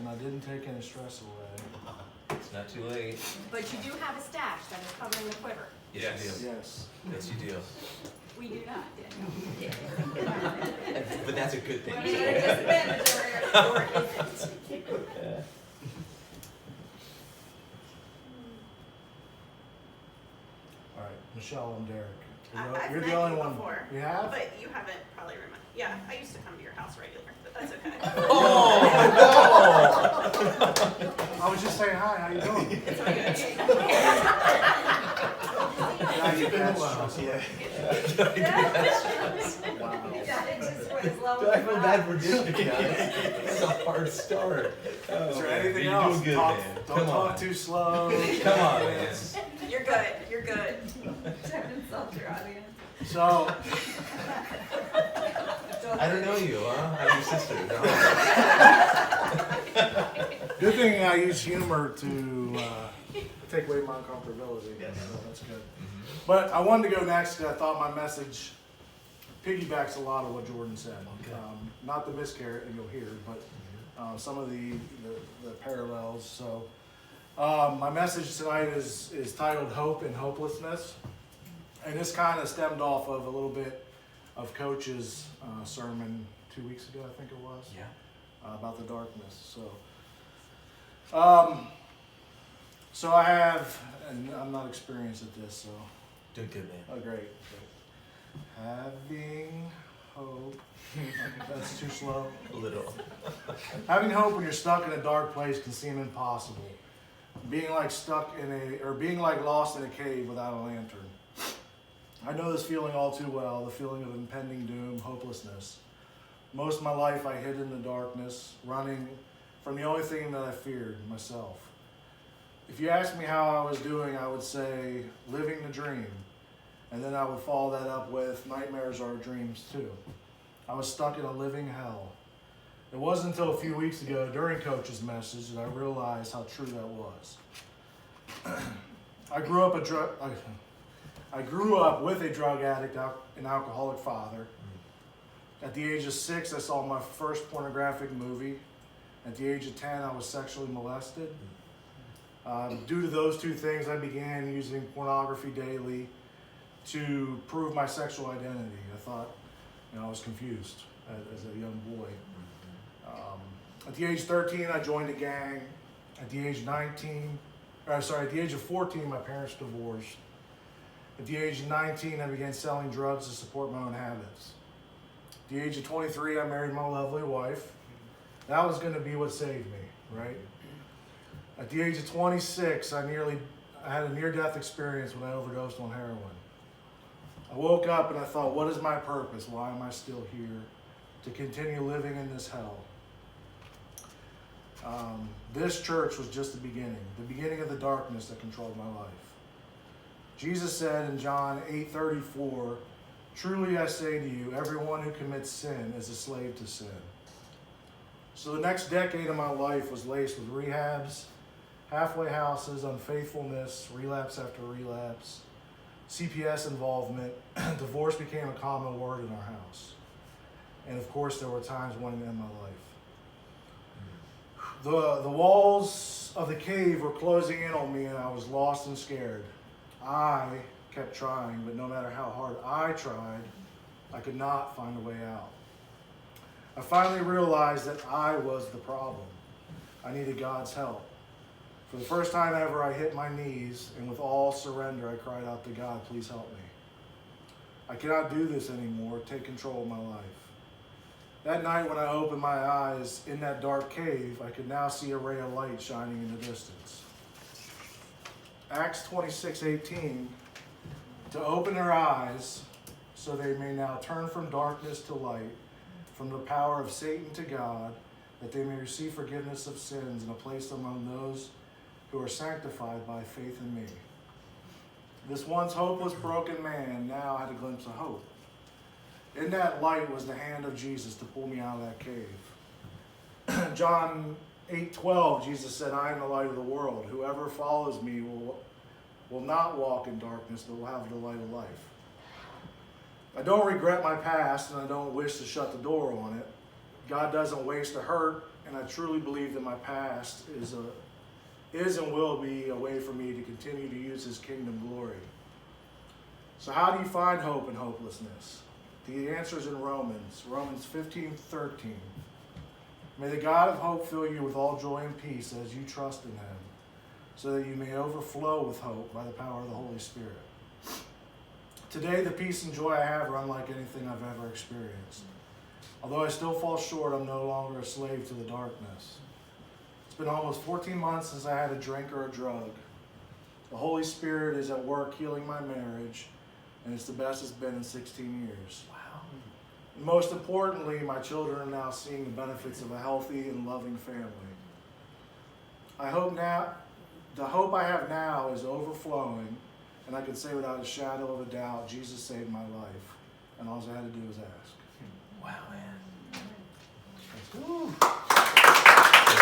and I didn't take any stress away. It's not too late. But you do have a stash that is covering the quiver. Yes, you do. Yes. Yes, you do. We do not, Daniel. But that's a good thing. Whether it's just mandatory or isn't. All right, Michelle and Derek. I've You're met the only you one. before. You have? But you haven't probably remembered. Yeah, I used to come to your house regular, but that's okay. I was just saying hi. How you doing? It's okay. Yeah, you've been a while. Wow. Do I feel bad for dishing on it? It's a hard start. Is there anything You're else? doing good, Talk- man. Don't Come talk on. too slow. Come on, man. You're good. You're good. So, I don't know you, huh? I'm your sister. No. good thing I use humor to take away my uncomfortability. Yes. So that's good. But I wanted to go next because I thought my message piggybacks a lot of what Jordan said. Okay. Not the miscarriage, and you'll hear, but some of the parallels. So my message tonight is titled Hope and Hopelessness. And this kind of stemmed off of a little bit of Coach's sermon 2 weeks ago, I think it was, about the darkness. So I have, and I'm not experienced at this, so. Doing good, man. Oh, great. Having hope. That's too slow. A little. Having hope when you're stuck in a dark place can seem impossible. Being like lost in a cave without a lantern. I know this feeling all too well, the feeling of impending doom, hopelessness. Most of my life I hid in the darkness, running from the only thing that I feared, myself. If you asked me how I was doing, I would say living the dream. And then I would follow that up with nightmares are dreams too. I was stuck in a living hell. It wasn't until a few weeks ago during Coach's message that I realized how true that was. I grew up with a drug addict and alcoholic father. At the age of 6, I saw my first pornographic movie. At the age of 10, I was sexually molested. Due to those two things, I began using pornography daily to prove my sexual identity. I thought, I was confused as a young boy. At the age of 13, I joined a gang. At the age of 14, my parents divorced. At the age of 19, I began selling drugs to support my own habits. At the age of 23, I married my lovely wife. That was going to be what saved me, right? At the age of 26, I had a near-death experience when I overdosed on heroin. I woke up and I thought, what is my purpose? Why am I still here? To continue living in this hell. This church was just the beginning of the darkness that controlled my life. Jesus said in John 8:34, truly I say to you, everyone who commits sin is a slave to sin. So the next decade of my life was laced with rehabs, halfway houses, unfaithfulness, relapse after relapse, CPS involvement. Divorce became a common word in our house. And of course, there were times wanting to end my life. The walls of the cave were closing in on me and I was lost and scared. I kept trying, but no matter how hard I tried, I could not find a way out. I finally realized that I was the problem. I needed God's help. For the first time ever, I hit my knees, and with all surrender, I cried out to God, please help me. I cannot do this anymore. Take control of my life. That night when I opened my eyes in that dark cave, I could now see a ray of light shining in the distance. Acts 26:18, to open their eyes so they may now turn from darkness to light, from the power of Satan to God, that they may receive forgiveness of sins and a place among those who are sanctified by faith in me. This once hopeless, broken man now had a glimpse of hope. In that light was the hand of Jesus to pull me out of that cave. John 8:12, Jesus said, I am the light of the world. Whoever follows me will not walk in darkness, but will have the light of life. I don't regret my past, and I don't wish to shut the door on it. God doesn't waste a hurt and I truly believe that my past is and will be a way for me to continue to use His kingdom glory. So how do you find hope in hopelessness? The answer is in Romans 15:13. May the God of hope fill you with all joy and peace as you trust in Him, so that you may overflow with hope by the power of the Holy Spirit. Today, the peace and joy I have are unlike anything I've ever experienced. Although I still fall short, I'm no longer a slave to the darkness. It's been almost 14 months since I had a drink or a drug. The Holy Spirit is at work healing my marriage, and it's the best it's been in 16 years. Wow. And most importantly, my children are now seeing the benefits of a healthy and loving family. The hope I have now is overflowing, and I can say without a shadow of a doubt, Jesus saved my life, and all I had to do was ask. Wow, man. Woo.